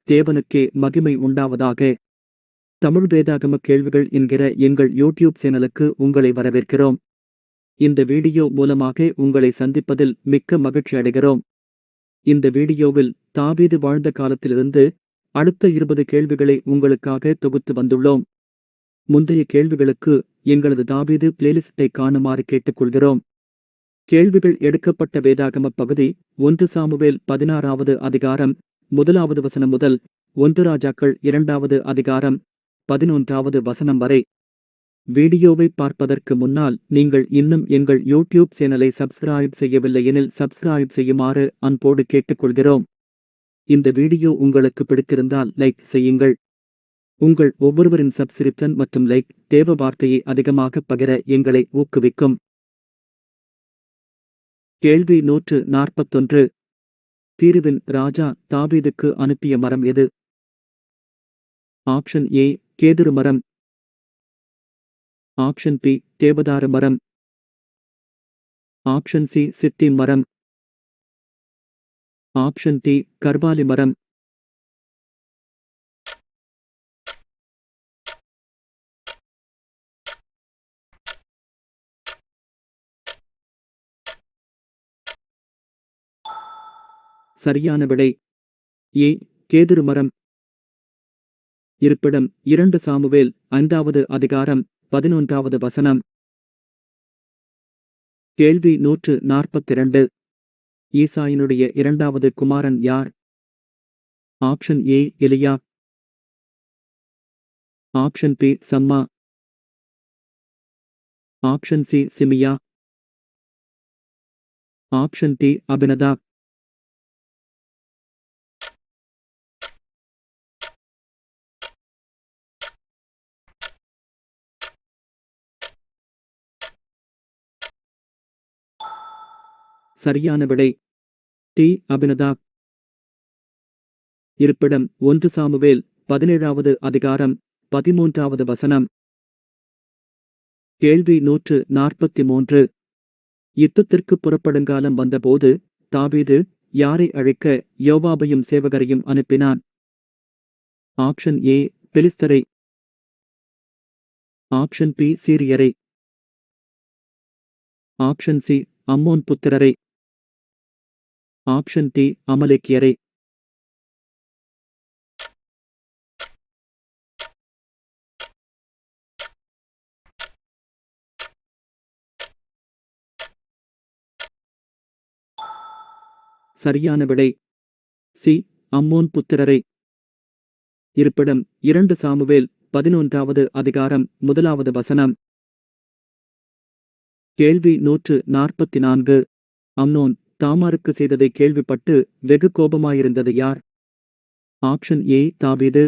தேவனுக்கே மகிமை உண்டாவதாக. தமிழ் வேதாகம கேள்விகள் என்கிற எங்கள் யூடியூப் சேனலுக்கு உங்களை வரவேற்கிறோம். இந்த வீடியோ மூலமாக உங்களை சந்திப்பதில் மிக்க மகிழ்ச்சி அடைகிறோம். இந்த வீடியோவில் தாவீது வாழ்ந்த காலத்திலிருந்து அடுத்த 20 கேள்விகளை உங்களுக்காக தொகுத்து வந்துள்ளோம். முந்தைய கேள்விகளுக்கு எங்களது தாவீது பிளேலிஸ்டை காணுமாறு கேட்டுக்கொள்கிறோம். கேள்விகள் எடுக்கப்பட்ட வேதாகம பகுதி 1 சாமுவேல் 16வது அதிகாரம் 1வது வசனம் முதல் 1 ராஜாக்கள் 2வது அதிகாரம் 11வது வசனம் வரை. வீடியோவை பார்ப்பதற்கு முன்னால் நீங்கள் இன்னும் எங்கள் யூடியூப் சேனலை சப்ஸ்கிரைப் செய்யவில்லை எனில் சப்ஸ்கிரைப் செய்யுமாறு அன்போடு கேட்டுக்கொள்கிறோம். இந்த வீடியோ உங்களுக்கு பிடித்திருந்தால் லைக் செய்யுங்கள். உங்கள் ஒவ்வொருவரின் சப்ஸ்கிரிப்ஷன் மற்றும் லைக் தேவ வார்த்தையை அதிகமாக பகிர எங்களை ஊக்குவிக்கும். கேள்வி 141. தீருவின் ராஜா தாவீதுக்கு அனுப்பிய மரம் எது? ஆப்ஷன் ஏ கேதுரு மரம். ஆப்ஷன் பி தேவதாரு மரம். ஆப்ஷன் சி சித்தி மரம். ஆப்ஷன் டி கர்வாலி மரம். சரியான விடை ஏ கேதுரு மரம். இருப்பிடம் 2 சாமுவேல் 5வது அதிகாரம் 11வது வசனம். கேள்வி 142. ஈசாயினுடைய 2வது குமாரன் யார்? ஆப்ஷன் ஏ எலியா. Option B Shammah. Option C Shimea. Option D Abinadab. சரியான விடை டி அபினதாப். இருப்பிடம் 1 சாமுவேல் 17வது அதிகாரம் 13வது வசனம். கேள்வி 143. யுத்தத்திற்கு புறப்படுங்காலம் வந்தபோது தாவீது யாரை அழைக்க யோவாபையும் சேவகரையும் அனுப்பினான்? ஆப்ஷன் ஏ பெலிஸ்தரை. ஆப்ஷன் பி சீரியரை. ஆப்ஷன் சி அம்மோன் புத்திரரை. ஆப்ஷன் டி அமலேக்கியரை. சரியான விடை சி அம்மோன் புத்திரரை. இருப்பிடம் 2 சாமுவேல் 11வது அதிகாரம் 1வது வசனம். கேள்வி 144. அம்னோன் தாமாருக்கு செய்ததை கேள்விப்பட்டு வெகு கோபமாயிருந்தது யார்? ஆப்ஷன் ஏ தாவீது.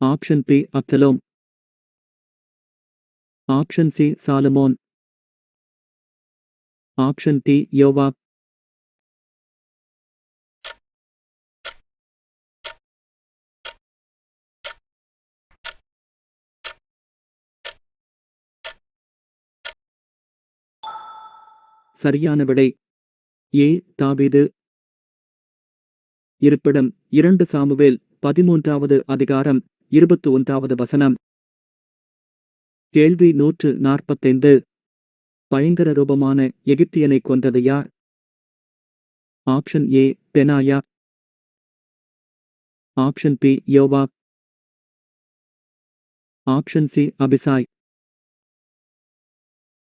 Option B Absalom. Option C Solomon. Option D Joab. சரியான விடை ஏ தாவீது. இருப்பிடம் 2 சாமுவேல் 13வது அதிகாரம் 21வது வசனம். கேள்வி 145. பயங்கர ரூபமான எகிப்தியனை கொன்றது யார்? Option A Benaiah. Option B Joab. Option C Abishai.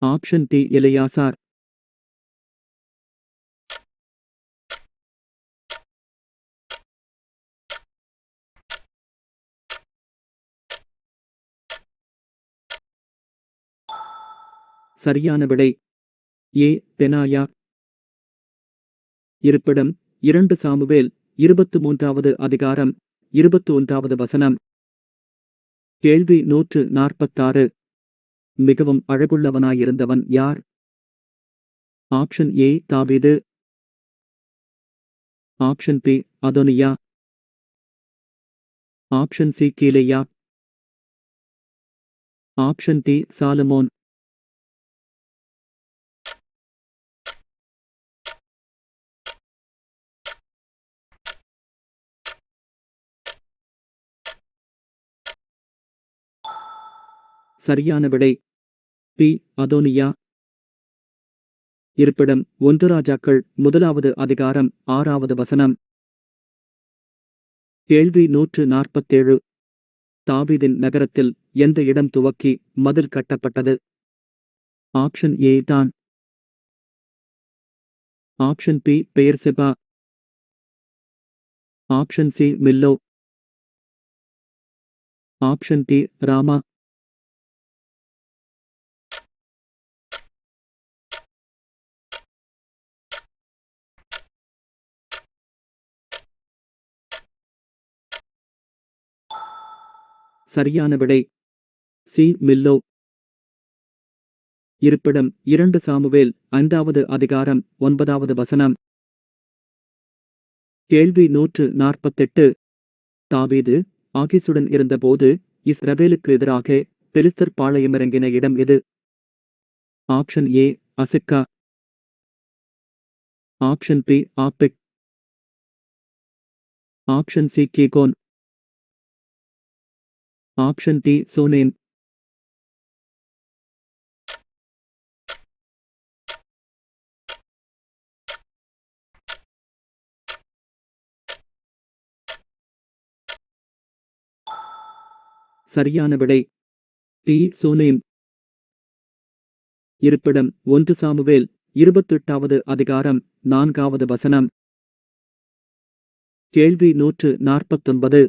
Option D Eleazar. சரியான விடை ஏ பெனாயா. இருப்பிடம் 2 சாமுவேல் 23வது அதிகாரம் 21வது வசனம். கேள்வி 146. மிகவும் அழகுள்ளவனாயிருந்தவன் யார்? ஆப்ஷன் ஏ தாவீது. Option B Adonijah. Option C கீலேயா. Option D Solomon. சரியான விடை பி. அதோனியா. இருப்பிடம் 1 ராஜாக்கள் 1வது அதிகாரம் 6வது வசனம். கேள்வி 147. தாவீதின் நகரத்தில் எந்த இடம் துவக்கி மதில் கட்டப்பட்டது? Option A Dan. Option B Beersheba. Option C Millo. Option D Ramah. சரியான விடை சி மில்லோ. இருப்பிடம் 2 சாமுவேல் 5வது அதிகாரம் 9வது வசனம். கேள்வி 148. தாவீது ஆகீசுடன் இருந்தபோது இஸ்ரவேலுக்கு எதிராக பெலிஸ்தர் பாளையமிறங்கின இடம் எது? Option A Azekah. Option B Aphek. Option C Gihon. Option D Shunem. சரியான விடை டி சோனேம். இருப்பிடம் 1 சாமுவேல் 28வது அதிகாரம் 4வது வசனம். கேள்வி 149.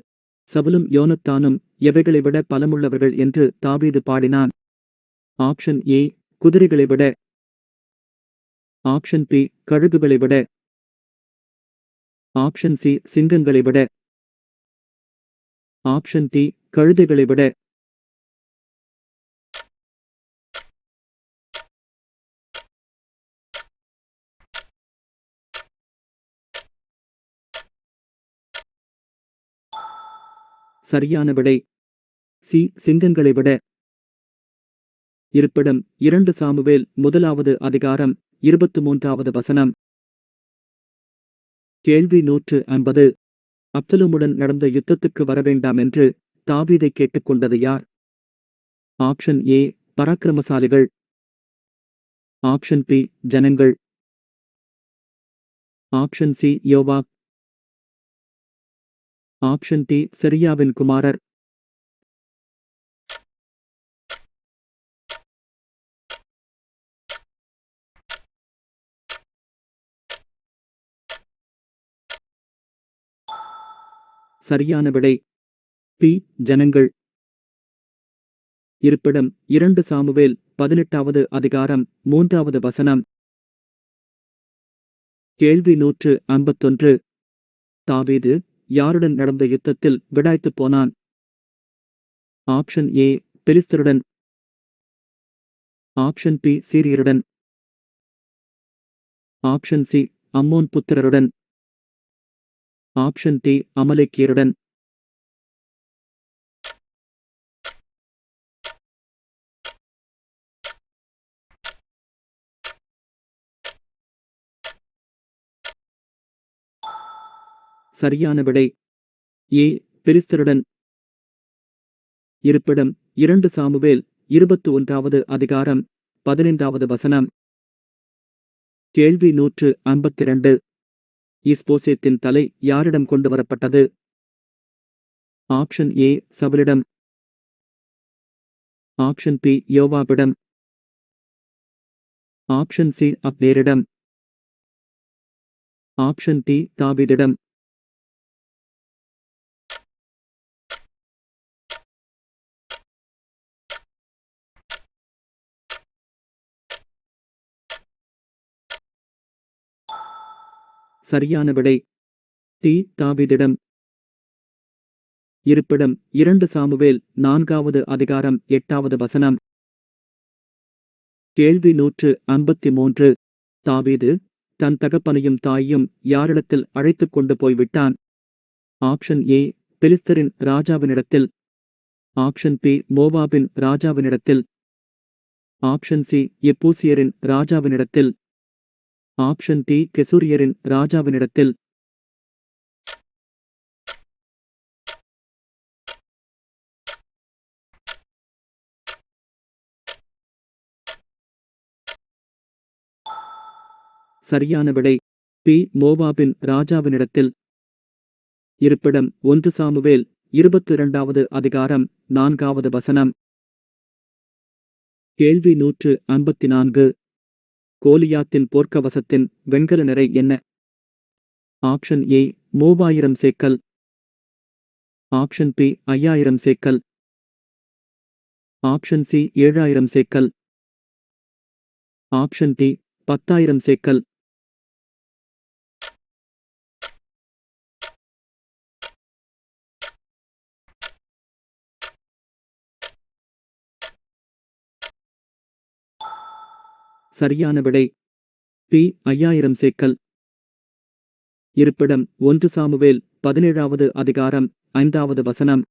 சவுலும் யோனத்தானும் எவைகளை விட பலமுள்ளவர்கள் என்று தாவீது பாடினான்? ஆப்ஷன் ஏ குதிரைகளை விட. ஆப்ஷன் பி கழுகுகளை விட. ஆப்ஷன் சி சிங்கங்களை விட. ஆப்ஷன் டி கழுதைகளை விட. சரியான விடை சி சிங்கங்களை விட. இருப்பிடம் 2 சாமுவேல் 1வது அதிகாரம் 23வது வசனம். கேள்வி 150. அப்சலோமுடன் நடந்த யுத்தத்துக்கு வரவேண்டாம் என்று தாவீதை கேட்டுக்கொண்டது யார்? ஆப்ஷன் ஏ பராக்கிரமசாலிகள். ஆப்ஷன் பி ஜனங்கள். Option C Joab. Option D செரியாவின் குமாரர். சரியான விடை பி ஜனங்கள். இருப்பிடம் 2 சாமுவேல் 18வது அதிகாரம் 3வது வசனம். கேள்வி 151. தாவீது யாருடன் நடந்த யுத்தத்தில் விடாய்த்துப் போனான்? ஆப்ஷன் ஏ பெலிஸ்தருடன். ஆப்ஷன் பி சீரியருடன். ஆப்ஷன் சி அம்மோன் புத்திரருடன். ஆப்ஷன் டி அமலேக்கியருடன். சரியான விடை ஏ பெலிஸ்தருடன். இருப்பிடம் 2 சாமுவேல் 21வது அதிகாரம் 15வது வசனம். கேள்வி 152. இஸ்போசேத்தின் தலை யாரிடம் கொண்டு வரப்பட்டது? ஆப்ஷன் ஏ சவுலிடம். ஆப்ஷன் பி யோவாபிடம். ஆப்ஷன் சி அப்னேரிடம். ஆப்ஷன் டி தாவீதிடம். சரியான விடை டி தாவீதிடம். இருப்பிடம் 2 சாமுவேல் 4வது அதிகாரம் 8வது வசனம். கேள்வி 153. தாவீது தன் தகப்பனையும் தாயையும் யாரிடத்தில் அழைத்துக் கொண்டு போய்விட்டான்? ஆப்ஷன் ஏ பெலிஸ்தரின் ராஜாவினிடத்தில். ஆப்ஷன் பி மோவாபின் ராஜாவினிடத்தில். ஆப்ஷன் சி எப்பூசியரின் ராஜாவினிடத்தில். ஆப்ஷன் டி கெசூரியரின் ராஜாவினிடத்தில். சரியான விடை பி. மோவாபின் ராஜாவினிடத்தில். இருப்பிடம் 1 சாமுவேல் 22வது அதிகாரம் 4வது வசனம். கேள்வி 154. கோலியாத்தின் போர்க்கவசத்தின் வெண்கல நிறை என்ன? ஆப்ஷன் ஏ 3000 சேக்கல். ஆப்ஷன் பி 5000 சேக்கல். ஆப்ஷன் சி 7000 சேக்கல். ஆப்ஷன் டி 10,000 சேக்கல். சரியான விடை பி. 5000 சேக்கல். இருப்பிடம் 1 சாமுவேல் 17வது அதிகாரம் 5வது வசனம்.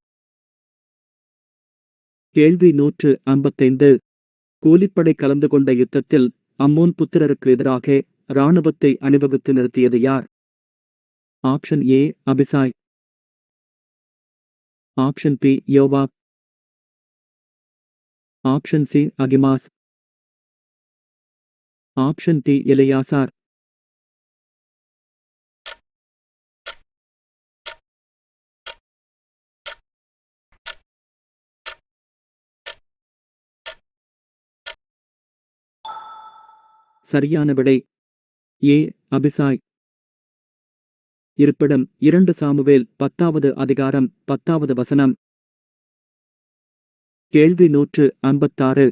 கேள்வி 155. கூலிப்படை கலந்து கொண்ட யுத்தத்தில் அம்மோன் புத்திரருக்கு எதிராக இராணுவத்தை அணிவகுத்து நிறுத்தியது யார்? Option A Abishai. Option B Joab. Option C Ahimaaz. Option D Eleazar. சரியான விடை ஏ அபிசாய். இருப்பிடம் 2 சாமுவேல் 10வது அதிகாரம் 10வது வசனம். கேள்வி 156.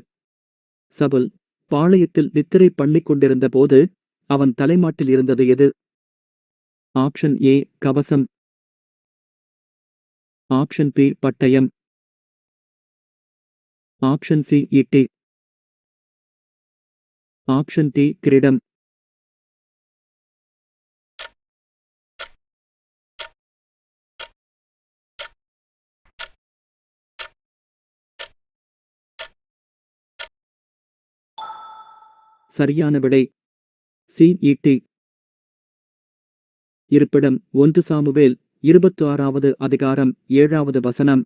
சவுல் பாளையத்தில் நித்திரை பண்ணிக் கொண்டிருந்த போது அவன் தலைமாட்டில் இருந்தது எது? ஆப்ஷன் ஏ கவசம். ஆப்ஷன் பி பட்டயம். ஆப்ஷன் சி ஈட்டி. ஆப்ஷன் டி கிரீடம். சரியான விடை சி ஈட்டி. இருப்பிடம் 1 சாமுவேல் 26வது அதிகாரம் 7வது வசனம்.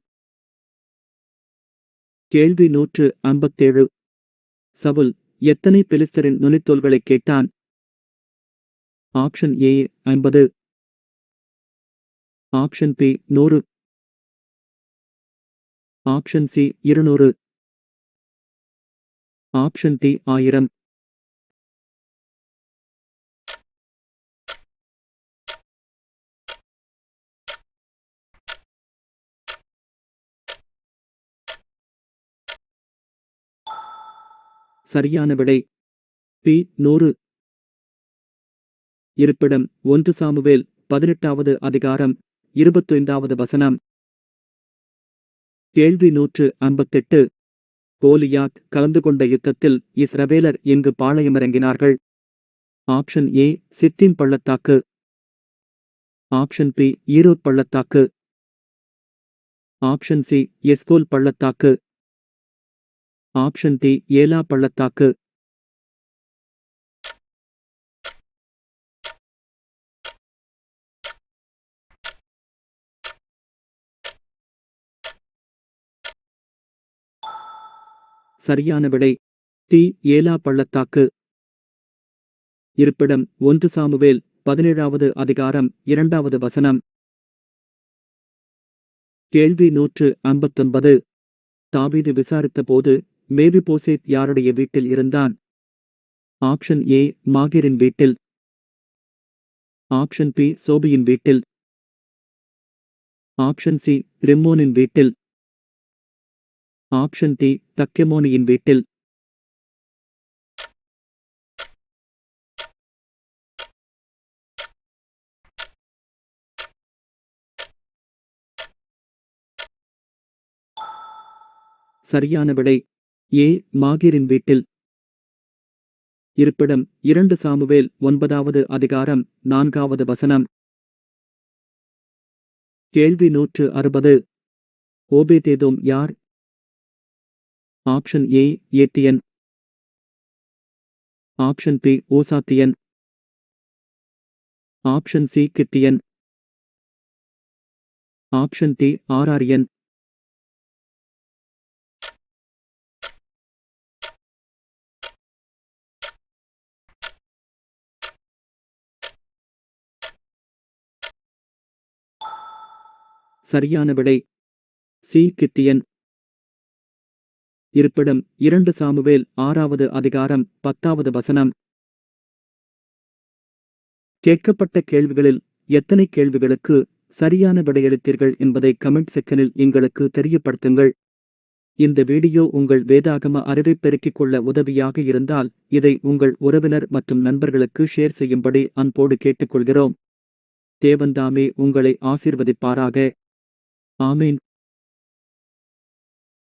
கேள்வி 157. சவுல் எத்தனை பெலிஸ்தரின் நுனித்தோல்களைக் கேட்டான்? Option A 50. Option B 100. Option C 200. Option D 1000. சரியான விடை பி 100. இருப்பிடம் 1 சாமுவேல் 18வது அதிகாரம் 25வது வசனம். கேள்வி 158. கோலியாத் கலந்து கொண்ட யுத்தத்தில் இஸ்ரவேலர் எங்கு பாளையமிறங்கினார்கள்? ஆப்ஷன் ஏ சித்தீம் பள்ளத்தாக்கு. ஆப்ஷன் பி ஈரோத் பள்ளத்தாக்கு. ஆப்ஷன் சி எஸ்கோல் பள்ளத்தாக்கு. ஆப்ஷன் டி ஏலா பள்ளத்தாக்கு. சரியான விடை டி ஏலா பள்ளத்தாக்கு. இருப்பிடம் 1 சாமுவேல் 17வது அதிகாரம் 2வது வசனம். கேள்வி 159. தாவீது விசாரித்த போது மேவிபோசேத் யாருடைய வீட்டில் இருந்தான்? ஆப்ஷன் ஏ மாகீரின் வீட்டில். ஆப்ஷன் பி சோபியின் வீட்டில். ஆப்ஷன் சி ரிம்மோனின் வீட்டில். ஆப்ஷன் டி தக்கெமோனியின் வீட்டில். சரியான விடை ஏ மாகீரின் வீட்டில். இருப்பிடம் 2 சாமுவேல் 9வது அதிகாரம் 4வது வசனம். கேள்வி 160. ஓபேதேதோம் யார்? ஆப்ஷன் ஏ ஏத்தியன். ஆப்ஷன் பி ஓசாத்தியன். ஆப்ஷன் சி கித்தியன். ஆப்ஷன் டி ஆராரியன். சரியான விடை சி. கித்தியன். இருப்பிடம் 2 சாமுவேல் 6வது அதிகாரம் 10வது வசனம். கேட்கப்பட்ட கேள்விகளில் எத்தனை கேள்விகளுக்கு சரியான விடையளித்தீர்கள் என்பதை கமெண்ட் செக்ஷனில் எங்களுக்கு தெரியப்படுத்துங்கள். இந்த வீடியோ உங்கள் வேதாகம அறிவை பெருக்கிக் கொள்ள உதவியாக இருந்தால் இதை உங்கள் உறவினர் மற்றும் நண்பர்களுக்கு ஷேர் செய்யும்படி அன்போடு கேட்டுக்கொள்கிறோம். தேவன்தாமே உங்களை ஆசீர்வதிப்பாராக. ஆமீன்.